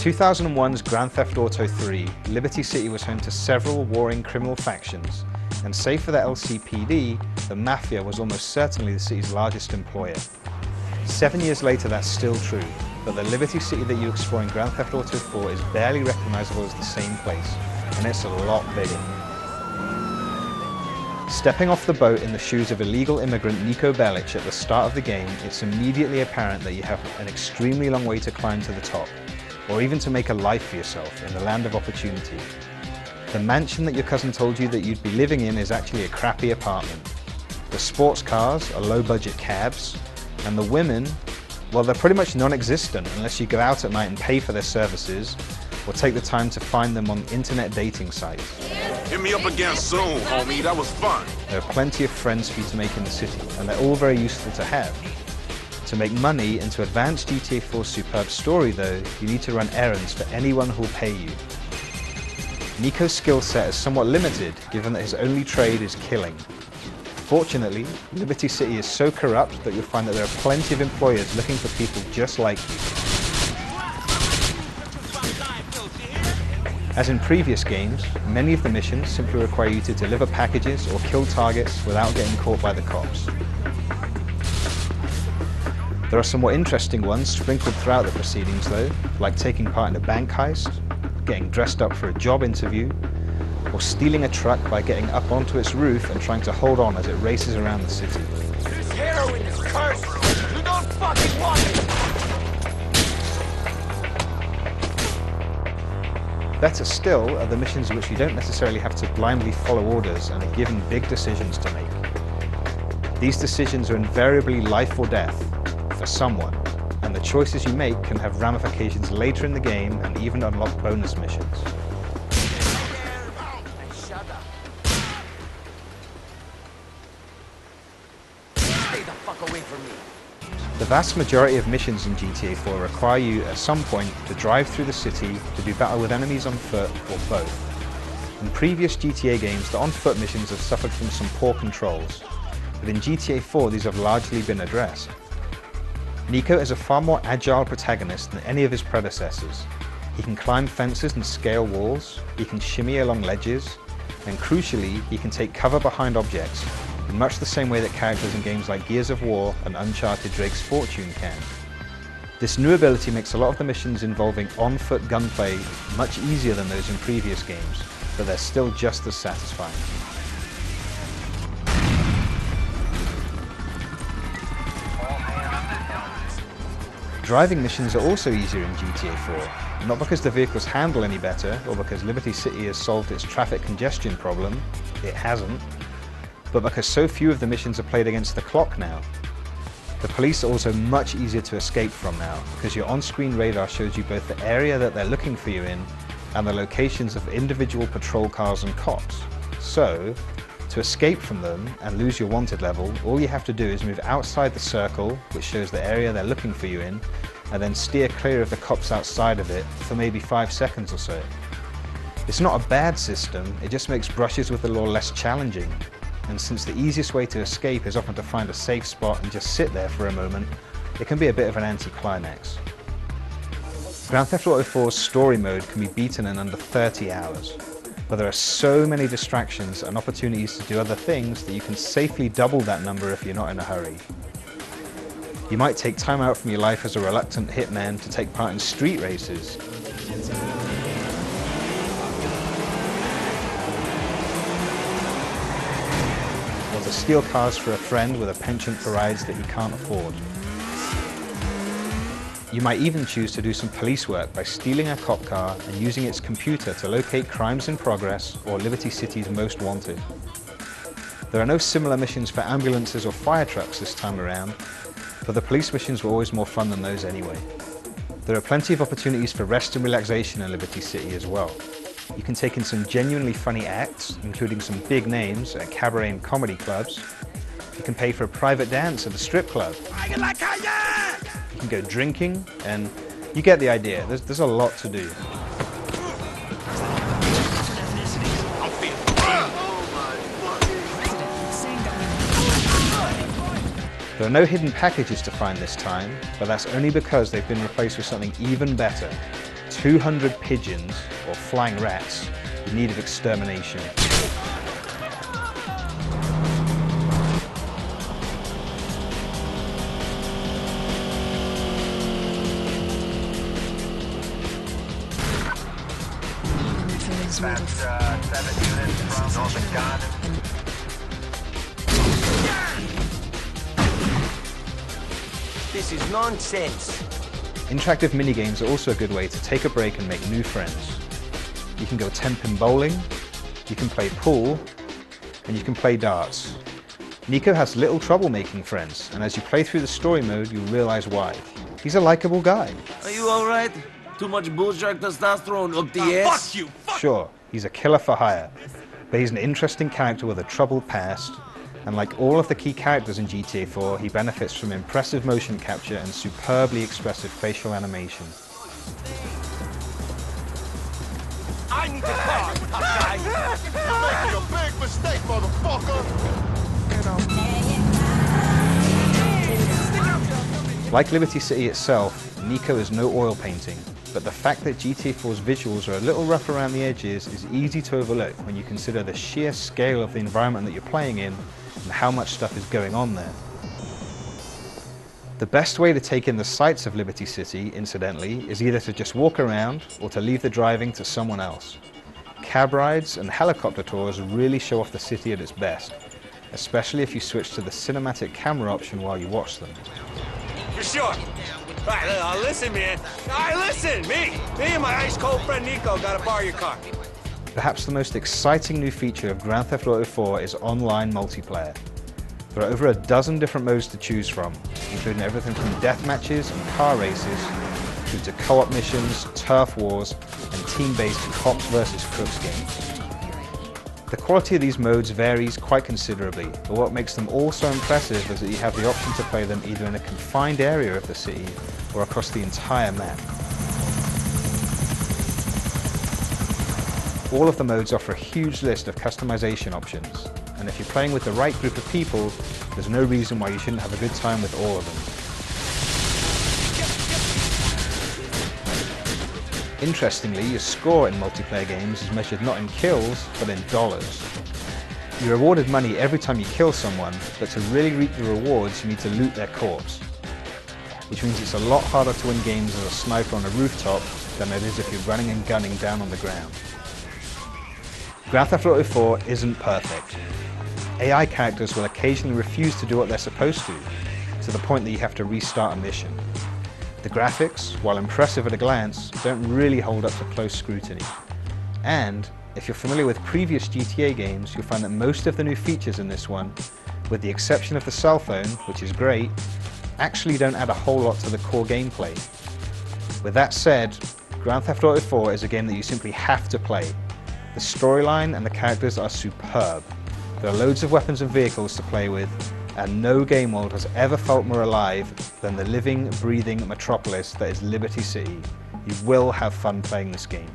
2001's Grand Theft Auto 3, Liberty City was home to several warring criminal factions, and save for the LCPD, the Mafia was almost certainly the city's largest employer. 7 years later, that's still true, but the Liberty City that you explore in Grand Theft Auto 4 is barely recognizable as the same place, and it's a lot bigger. Stepping off the boat in the shoes of illegal immigrant Niko Bellic at the start of the game, it's immediately apparent that you have an extremely long way to climb to the top, or even to make a life for yourself in the land of opportunity. The mansion that your cousin told you that you'd be living in is actually a crappy apartment. The sports cars are low-budget cabs, and the women, well, they're pretty much non-existent unless you go out at night and pay for their services, or take the time to find them on internet dating sites. Hit me up again soon, homie. That was fun. There are plenty of friends for you to make in the city, and they're all very useful to have. To make money and to advance GTA 4's superb story, though, you need to run errands for anyone who will pay you. Niko's skill set is somewhat limited, given that his only trade is killing. Fortunately, Liberty City is so corrupt that you'll find that there are plenty of employers looking for people just like you. As in previous games, many of the missions simply require you to deliver packages or kill targets without getting caught by the cops. There are some more interesting ones sprinkled throughout the proceedings though, like taking part in a bank heist, getting dressed up for a job interview, or stealing a truck by getting up onto its roof and trying to hold on as it races around the city. This heroin is cursed! You don't fucking want it! Better still are the missions in which you don't necessarily have to blindly follow orders and are given big decisions to make. These decisions are invariably life or death for someone, and the choices you make can have ramifications later in the game and even unlock bonus missions. Stay the fuck away from me. The vast majority of missions in GTA 4 require you at some point to drive through the city to do battle with enemies on foot or both. In previous GTA games, the on-foot missions have suffered from some poor controls, but in GTA 4 these have largely been addressed. Niko is a far more agile protagonist than any of his predecessors. He can climb fences and scale walls, he can shimmy along ledges, and crucially, he can take cover behind objects, in much the same way that characters in games like Gears of War and Uncharted Drake's Fortune can. This new ability makes a lot of the missions involving on-foot gunplay much easier than those in previous games, but they're still just as satisfying. Driving missions are also easier in GTA 4, not because the vehicles handle any better or because Liberty City has solved its traffic congestion problem, it hasn't, but because so few of the missions are played against the clock now. The police are also much easier to escape from now, because your on-screen radar shows you both the area that they're looking for you in and the locations of individual patrol cars and cops. So, to escape from them and lose your wanted level, all you have to do is move outside the circle, which shows the area they're looking for you in, and then steer clear of the cops outside of it for maybe 5 seconds or so. It's not a bad system, it just makes brushes with the law less challenging. And since the easiest way to escape is often to find a safe spot and just sit there for a moment, it can be a bit of an anticlimax. Grand Theft Auto 4's story mode can be beaten in under 30 hours, but there are so many distractions and opportunities to do other things that you can safely double that number if you're not in a hurry. You might take time out from your life as a reluctant hitman to take part in street races. Or to steal cars for a friend with a penchant for rides that he can't afford. You might even choose to do some police work by stealing a cop car and using its computer to locate crimes in progress or Liberty City's most wanted. There are no similar missions for ambulances or fire trucks this time around, but the police missions were always more fun than those anyway. There are plenty of opportunities for rest and relaxation in Liberty City as well. You can take in some genuinely funny acts, including some big names at cabaret and comedy clubs. You can pay for a private dance at the strip club. You can go drinking, and you get the idea. There's a lot to do. There are no hidden packages to find this time, but that's only because they've been replaced with something even better. 200 pigeons, or flying rats, in need of extermination. That's 7 units from Northern Garden. This is nonsense. Interactive minigames are also a good way to take a break and make new friends. You can go 10-pin bowling, you can play pool, and you can play darts. Nico has little trouble making friends, and as you play through the story mode, you'll realize why. He's a likable guy. Are you alright? Too much bullshark testosterone up the ass? Fuck you! Sure, he's a killer for hire, but he's an interesting character with a troubled past, and like all of the key characters in GTA 4, he benefits from impressive motion capture and superbly expressive facial animation. I need to talk, tough guy. You're making a big mistake, motherfucker! Like Liberty City itself, Nico is no oil painting, but the fact that GTA 4's visuals are a little rough around the edges is easy to overlook when you consider the sheer scale of the environment that you're playing in and how much stuff is going on there. The best way to take in the sights of Liberty City, incidentally, is either to just walk around or to leave the driving to someone else. Cab rides and helicopter tours really show off the city at its best, especially if you switch to the cinematic camera option while you watch them. For sure. Alright, listen, man. Alright, listen, me and my ice-cold friend Nico gotta borrow your car. Perhaps the most exciting new feature of Grand Theft Auto 4 is online multiplayer. There are over a dozen different modes to choose from, including everything from death matches and car races, through to co-op missions, turf wars, and team-based cops versus crooks games. The quality of these modes varies quite considerably, but what makes them all so impressive is that you have the option to play them either in a confined area of the city or across the entire map. All of the modes offer a huge list of customization options, and if you're playing with the right group of people, there's no reason why you shouldn't have a good time with all of them. Interestingly, your score in multiplayer games is measured not in kills, but in dollars. You're rewarded money every time you kill someone, but to really reap the rewards, you need to loot their corpse. Which means it's a lot harder to win games as a sniper on a rooftop than it is if you're running and gunning down on the ground. Grand Theft Auto 4 isn't perfect. AI characters will occasionally refuse to do what they're supposed to the point that you have to restart a mission. The graphics, while impressive at a glance, don't really hold up to close scrutiny. And, if you're familiar with previous GTA games, you'll find that most of the new features in this one, with the exception of the cell phone, which is great, actually don't add a whole lot to the core gameplay. With that said, Grand Theft Auto 4 is a game that you simply have to play. The storyline and the characters are superb. There are loads of weapons and vehicles to play with, and no game world has ever felt more alive than the living, breathing metropolis that is Liberty City. You will have fun playing this game.